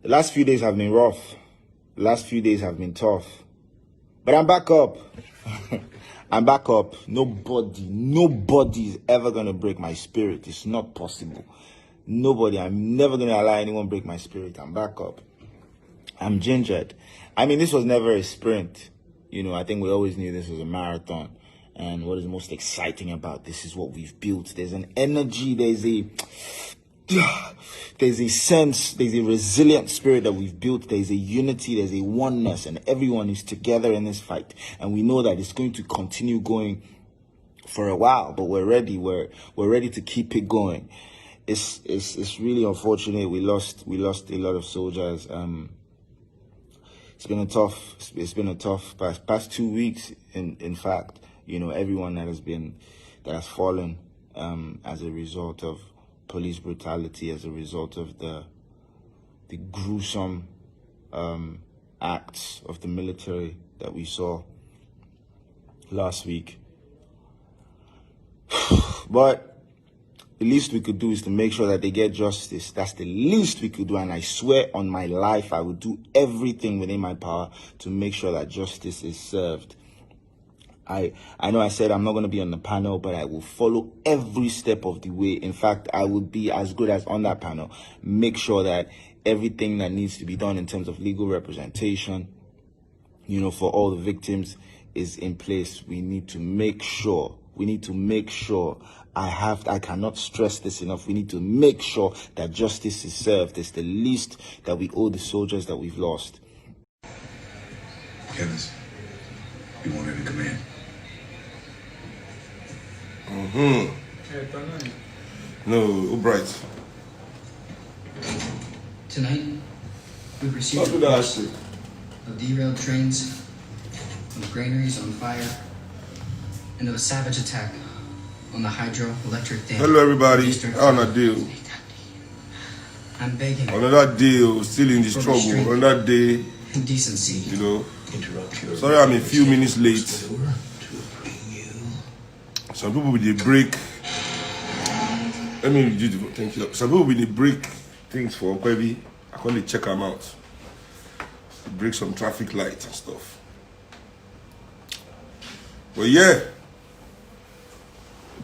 The last few days have been rough. The last few days have been tough. But I'm back up. I'm back up. Nobody is ever going to break my spirit. It's not possible. Nobody. I'm never going to allow anyone break my spirit. I'm back up. I'm gingered. I mean, this was never a sprint. You know, I think we always knew this was a marathon. And what is most exciting about this is what we've built. There's an energy, there's a sense, there's a resilient spirit that we've built. There's a unity, there's a oneness, and everyone is together in this fight. And we know that it's going to continue going for a while, but we're ready. We're ready to keep it going. It's really unfortunate. We lost a lot of soldiers. It's been a tough past 2 weeks. In fact, you know, everyone that has fallen as a result of police brutality, as a result of the gruesome acts of the military that we saw last week. But the least we could do is to make sure that they get justice. That's the least we could do. And I swear on my life, I would do everything within my power to make sure that justice is served. I know I said I'm not going to be on the panel, but I will follow every step of the way. In fact, I would be as good as on that panel. Make sure that everything that needs to be done in terms of legal representation, you know, for all the victims is in place. We need to make sure. I cannot stress this enough. We need to make sure that justice is served. It's the least that we owe the soldiers that we've lost. Kenneth, you wanted to come in. No, Albright. Tonight, we received reports of derailed trains, of granaries on fire, and of a savage attack on the hydroelectric dam. Hello, everybody. On a deal. I'm begging. Another day, still in this trouble. Another day. Decency. You know. Sorry, I'm a few minutes late. Some people with the break. Let me do the thank you. Some people with the break things for Kwebi. I can only check them out. Break some traffic lights and stuff. But yeah.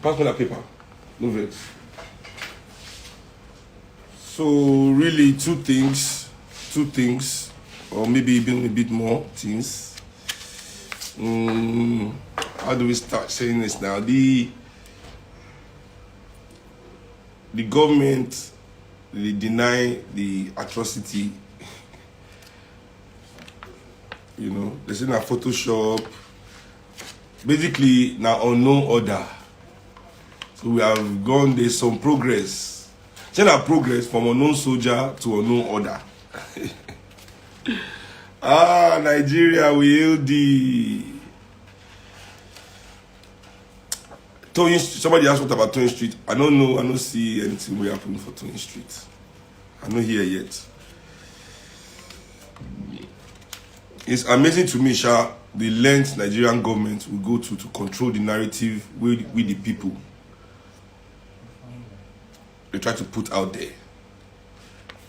Pass me that paper. Move it. So really two things, or maybe even a bit more things. How do we start saying this now? The government, they deny the atrocity. You know, they say na Photoshop. Basically, now unknown order. So we have gone, there's some progress. Say that progress from unknown soldier to unknown order. Nigeria, we hail the Towing. Somebody asked what about Towing Street. I don't know. I don't see anything will happen for Towing Street. I'm not here yet. It's amazing to me, Sha, the length Nigerian government will go to control the narrative with the people. They try to put out there.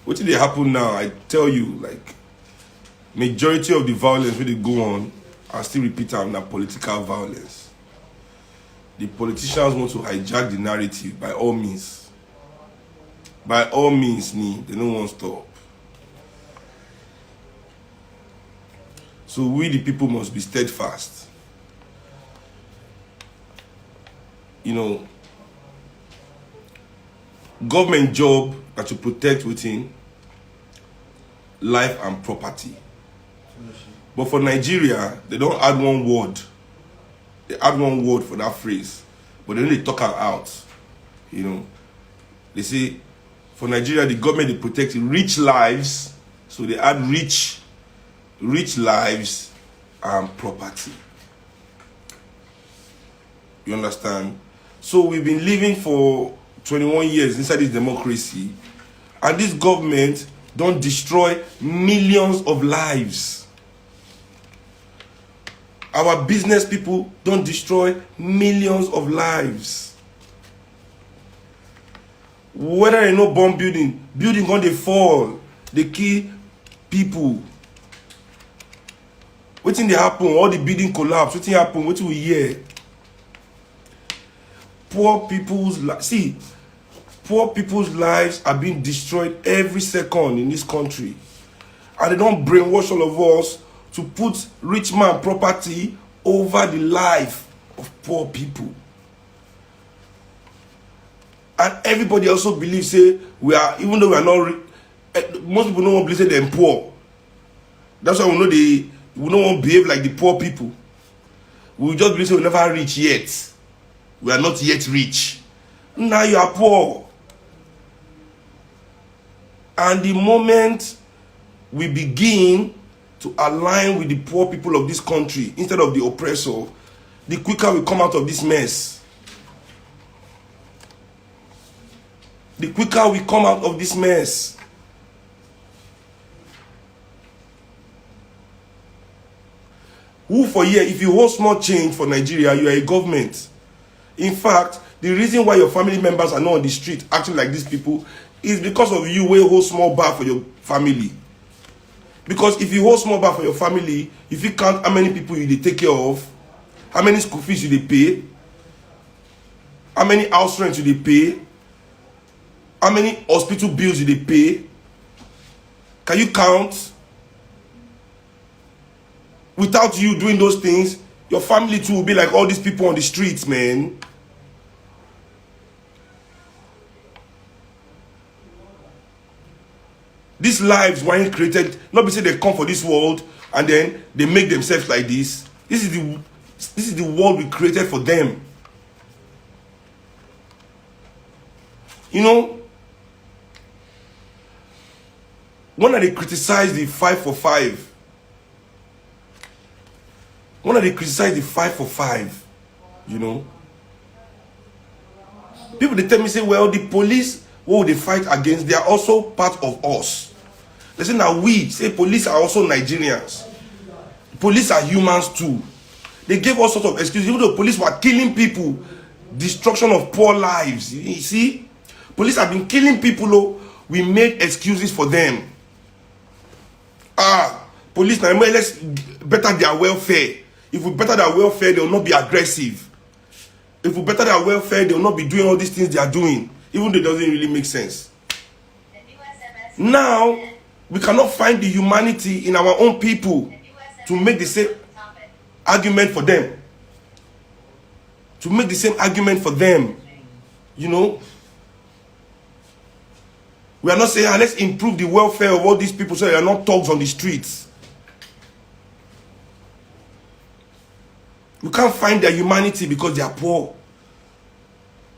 What did they happen now? I tell you, like, majority of the violence where they go on, I still repeat, I'm not political violence. The politicians want to hijack the narrative by all means. By all means, they don't want to stop. So we, the people, must be steadfast. You know, government job are to protect within life and property. But for Nigeria, they don't add one word. They add one word for that phrase, but they only talk out. You know, they say for Nigeria, the government, they protect rich lives, so they add rich lives and property. You understand? So we've been living for 21 years inside this democracy, and this government don't destroy millions of lives. Our business people don't destroy millions of lives. Whether you know bomb building on they fall, they kill people. Wetin dey happen? All the building collapse. Wetin happen? Wetin we hear? Poor people's lives are being destroyed every second in this country, and they don't brainwash all of us to put rich man property over the life of poor people. And everybody also believes, say, we are, even though we are not, most people don't want to believe say they're poor. That's why we know we don't want to behave like the poor people. We just believe say we never rich yet. We are not yet rich. Now you are poor. And the moment we begin to align with the poor people of this country instead of the oppressor, the quicker we come out of this mess. The quicker we come out of this mess. Who for here, if you hold small change for Nigeria, you are a government. In fact, the reason why your family members are not on the street acting like these people is because of you wey hold small bar for your family. Because if you hold small bar for your family, if you count how many people you dey take care of, how many school fees you dey pay, how many house rent you dey pay, how many hospital bills you dey pay, can you count? Without you doing those things, your family too will be like all these people on the streets, man. These lives weren't created, not because they come for this world and then they make themselves like this. This is the world we created for them. You know, when they criticize the 5 for 5, you know, people they tell me, say, well, the police, what they fight against, they are also part of us. They say, now we say police are also Nigerians. Police are humans too. They gave all sorts of excuses. Even though police were killing people, destruction of poor lives. You see, police have been killing people. Oh, we made excuses for them. Police now, let's better their welfare. If we better their welfare, they will not be aggressive. If we better their welfare, they will not be doing all these things they are doing, even though it doesn't really make sense. Now, we cannot find the humanity in our own people to make the same argument for them. To make the same argument for them. You know? We are not saying, let's improve the welfare of all these people so they are not thugs on the streets. We can't find their humanity because they are poor.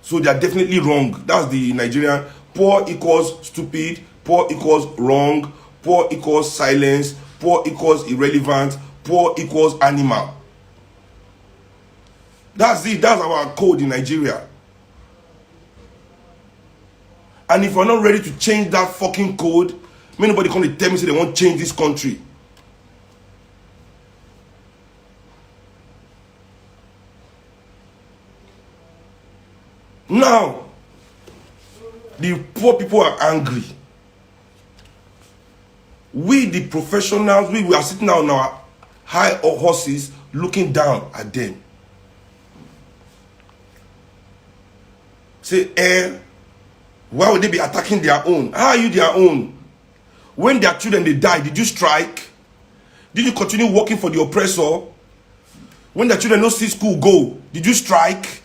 So they are definitely wrong. That's the Nigerian. Poor equals stupid. Poor equals wrong. Poor equals silence. Poor equals irrelevant. Poor equals animal. That's it. That's our code in Nigeria. And if we're not ready to change that fucking code, nobody come to tell me say they won't change this country. Now, the poor people are angry. We, the professionals, we are sitting on our high horses looking down at them. Say, why would they be attacking their own? How are you their own? When their children, they die, did you strike? Did you continue working for the oppressor? When their children don't see school go, did you strike?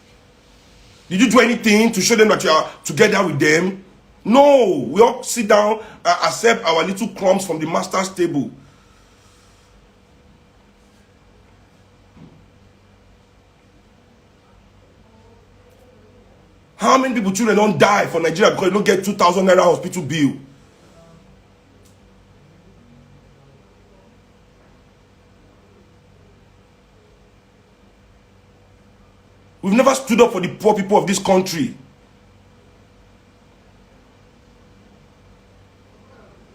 Did you do anything to show them that you are together with them? No. We all sit down and accept our little crumbs from the master's table. How many people children don't die for Nigeria because they don't get 2,000 naira hospital bill? We've never stood up for the poor people of this country.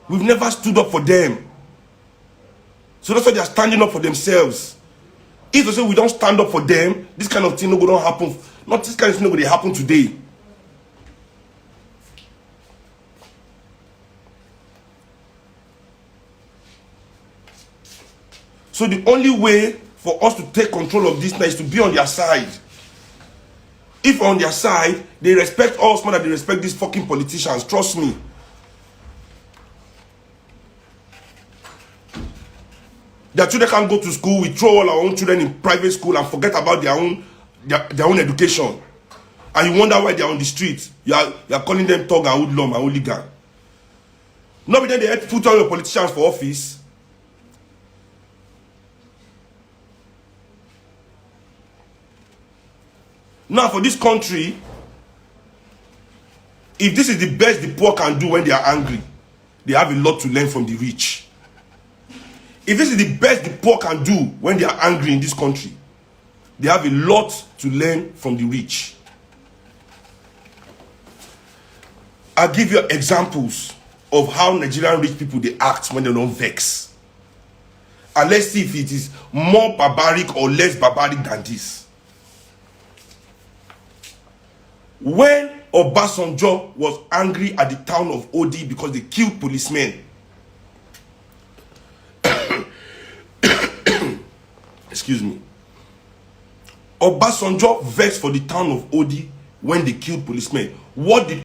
We've never stood up for them. So that's why they are standing up for themselves. If they say we don't stand up for them, this kind of thing no go happen. Not this kind of thing no go happen today. So the only way for us to take control of this now is to be on their side. If on their side, they respect us more than they respect these fucking politicians. Trust me. Their children can't go to school. We throw all our own children in private school and forget about their own education. And you wonder why they are on the street. You are calling them thug and hoodlum and hooligan. Not because they had to put all your politicians for office. Now for this country, if this is the best the poor can do when they are angry, they have a lot to learn from the rich. If this is the best the poor can do when they are angry in this country, they have a lot to learn from the rich. I'll give you examples of how Nigerian rich people they act when they don't vex. And let's see if it is more barbaric or less barbaric than this. When Obasanjo was angry at the town of Odi because they killed policemen, excuse me, Obasanjo vexed for the town of Odi when they killed policemen. What did